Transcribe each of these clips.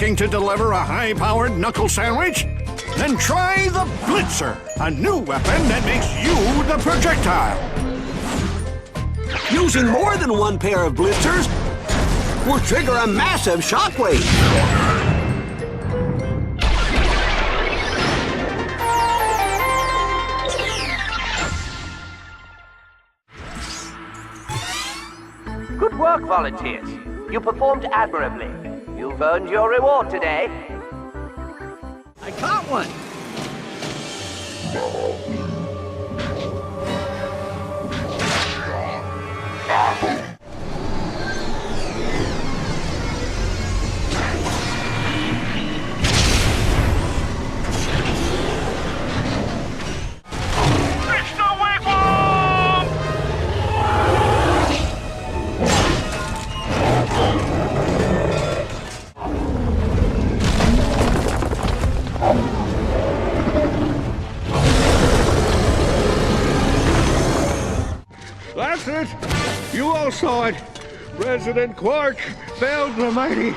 Looking to deliver a high-powered knuckle sandwich? Then try the Blitzer, a new weapon that makes you the projectile. Using more than one pair of blitzers will trigger a massive shockwave. Good work, volunteers. You performed admirably. You've earned your reward today. I caught one. That's it! You all saw it! President Quark failed the mighty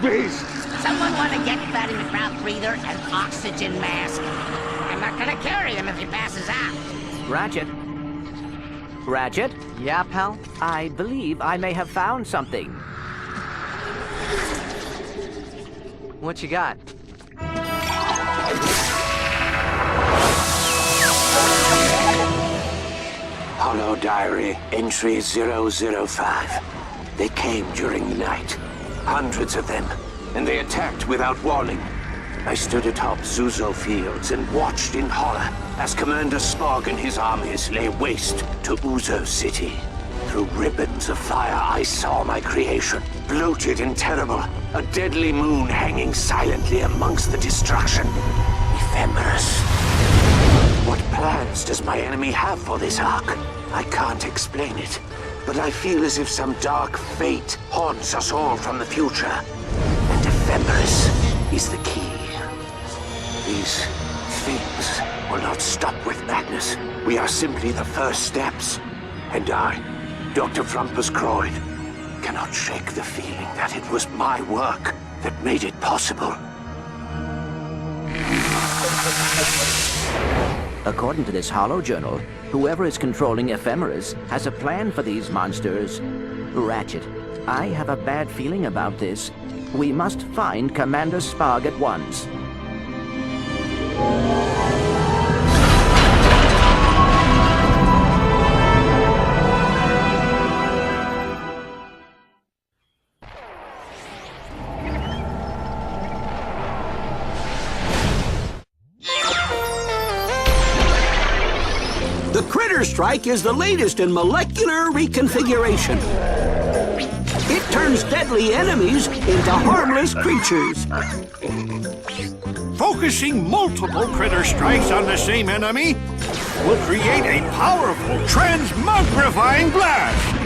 beast! Someone want to get Fatty McMouth breather and oxygen mask? I'm not gonna carry him if he passes out. Ratchet? Ratchet? Yeah, pal? I believe I may have found something. What you got? Hollow Diary, entry 005. They came during the night. Hundreds of them. And they attacked without warning. I stood atop Zuzo Fields and watched in horror as Commander Smog and his armies lay waste to Uzo City. Through ribbons of fire, I saw my creation, bloated and terrible. A deadly moon hanging silently amongst the destruction. Ephemerus. What plans does my enemy have for this ark? I can't explain it, but I feel as if some dark fate haunts us all from the future. And Ephemerus is the key. These things will not stop with madness. We are simply the first steps. And I, Dr. Frumpus Croyd, cannot shake the feeling that it was my work that made it possible. According to this hollow journal, whoever is controlling Ephemerus has a plan for these monsters. Ratchet, I have a bad feeling about this. We must find Commander Spog at once. The Critter Strike is the latest in molecular reconfiguration. It turns deadly enemies into harmless creatures. Focusing multiple critter strikes on the same enemy will create a powerful transmogrifying blast!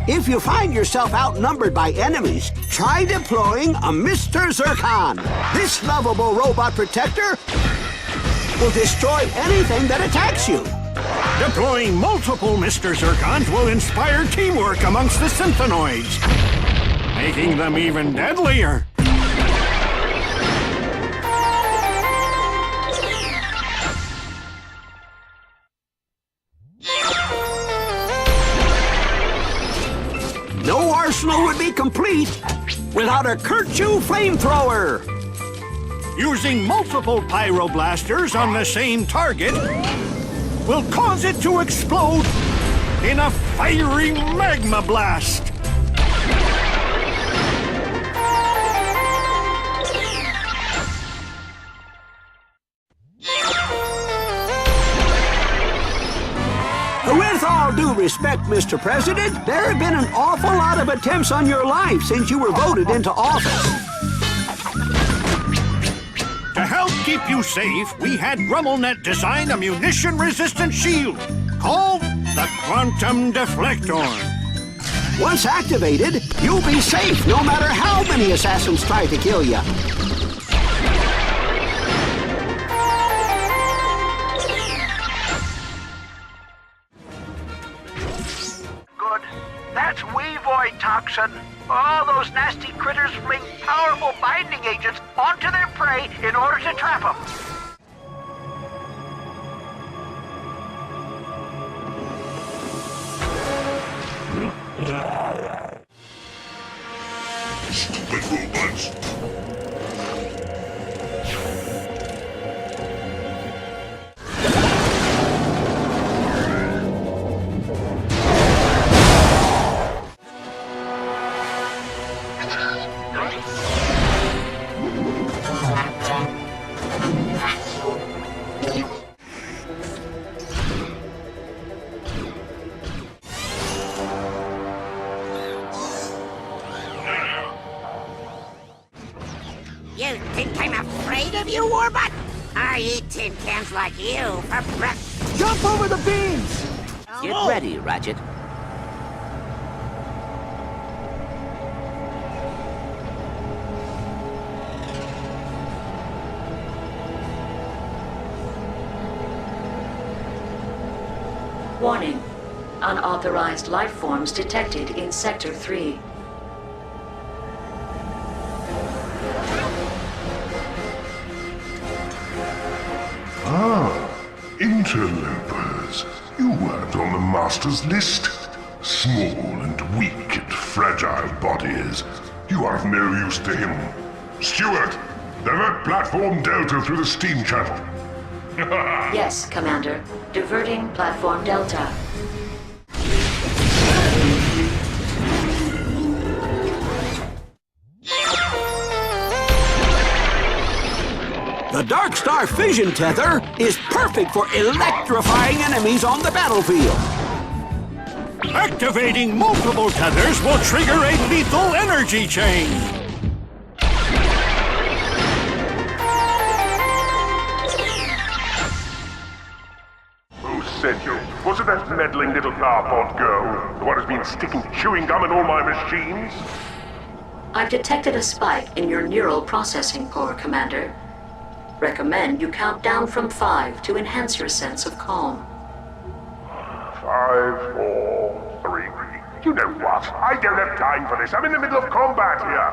If you find yourself outnumbered by enemies, try deploying a Mr. Zircon. This lovable robot protector will destroy anything that attacks you. Deploying multiple Mr. Zircons will inspire teamwork amongst the Synthenoids, making them even deadlier. No arsenal would be complete without a Kerchu flamethrower. Using multiple pyroblasters on the same target will cause it to explode in a fiery magma blast. With all due respect, Mr. President, there have been an awful lot of attempts on your life since you were voted into office. To help keep you safe, we had RummelNet design a munition-resistant shield called the Quantum Deflector. Once activated, you'll be safe no matter how many assassins try to kill you. good. That's Weavoid toxin. All those nasty critters fling powerful binding agents onto their prey in order to trap them. Stupid robots! You think I'm afraid of you, Warbot? I eat tin cans like you for breakfast. Jump over the beams! Get ready, Ratchet. Warning. Unauthorized life forms detected in Sector 3. Interlopers. You weren't on the Master's list. Small and weak and fragile bodies. You are of no use to him. Steward, divert Platform Delta through the steam channel. Yes, Commander. Diverting Platform Delta. The Dark Star Fission Tether is perfect for electrifying enemies on the battlefield. Activating multiple tethers will trigger a lethal energy chain. Who sent you? Was it that meddling little Garpod girl? The one who's been sticking chewing gum in all my machines? I've detected a spike in your neural processing core, Commander. Recommend you count down from 5 to enhance your sense of calm. 5, 4, 3. You know what? I don't have time for this. I'm in the middle of combat here.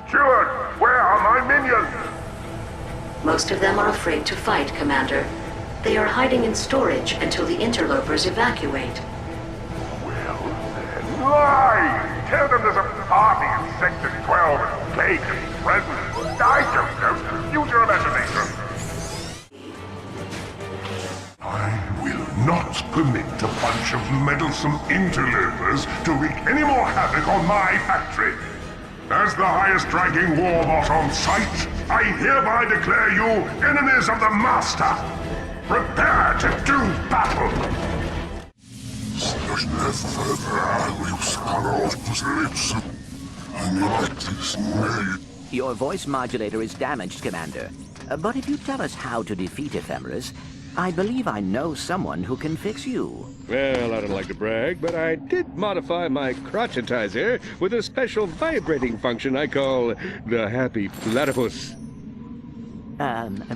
Steward, where are my minions? Most of them are afraid to fight, Commander. They are hiding in storage until the interlopers evacuate. Well, then lie! Tell them there's a party in Sector 12 and cake and presents. I don't know. Use your imagination. I will not permit a bunch of meddlesome interlopers to wreak any more havoc on my factory. As the highest-ranking warbot on site, I hereby declare you enemies of the Master. Prepare to do battle! Your voice modulator is damaged, Commander. But if you tell us how to defeat Ephemeris, I believe I know someone who can fix you. Well, I don't like to brag, but I did modify my crotchetizer with a special vibrating function I call the Happy Platypus.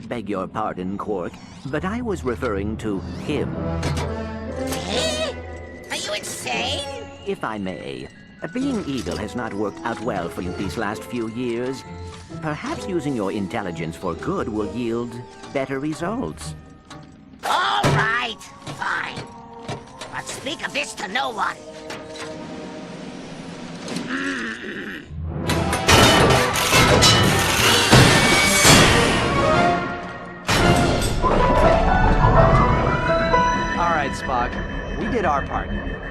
Beg your pardon, Quark, but I was referring to him. Eh? Are you insane? If I may, being evil has not worked out well for you these last few years. Perhaps using your intelligence for good will yield better results. All right, fine. But speak of this to no one. All right, Spock. We did our part.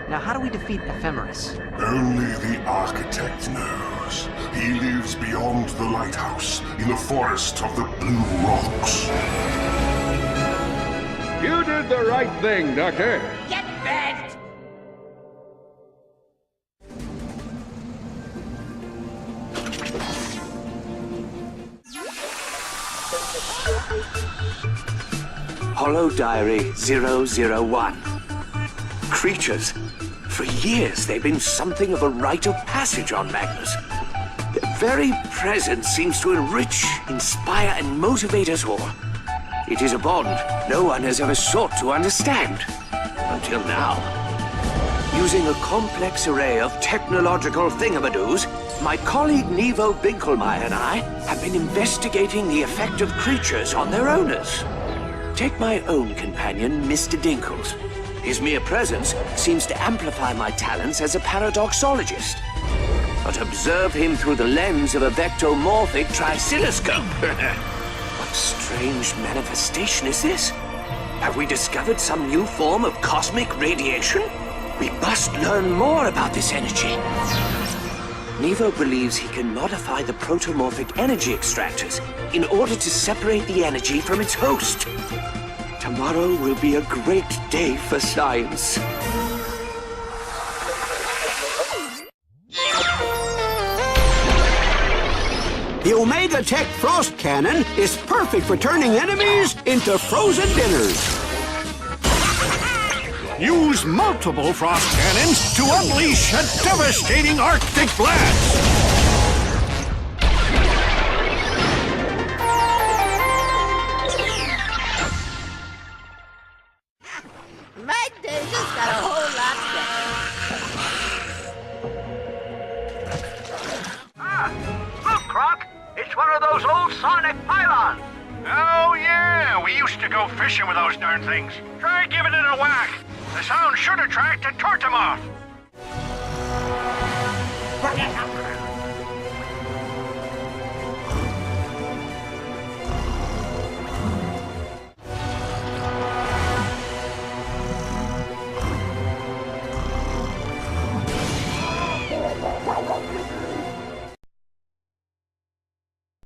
Now, how do we defeat Ephemeris? Only the Architect knows. He lives beyond the lighthouse, in the forest of the Blue Rocks. You did the right thing, Doctor. Get bent! Hollow Diary 001. Creatures. For years, they've been something of a rite of passage on Magnus. Their very presence seems to enrich, inspire, and motivate us all. It is a bond no one has ever sought to understand. Until now. Using a complex array of technological thingamadoos, my colleague Nevo Binkelmeyer and I have been investigating the effect of creatures on their owners. Take my own companion, Mr. Dinkles. His mere presence seems to amplify my talents as a paradoxologist. But observe him through the lens of a vectomorphic trisiloscope. What strange manifestation is this? Have we discovered some new form of cosmic radiation? We must learn more about this energy. Nevo believes he can modify the protomorphic energy extractors in order to separate the energy from its host. Tomorrow will be a great day for science. The Omega Tech Frost Cannon is perfect for turning enemies into frozen dinners. Use multiple frost cannons to unleash a devastating Arctic blast! My day just got a whole lot better. Look, Croc! It's one of those old sonic pylons! Oh, yeah! We used to go fishing with those darn things. Try giving it a whack. The sound should attract a tortomoth.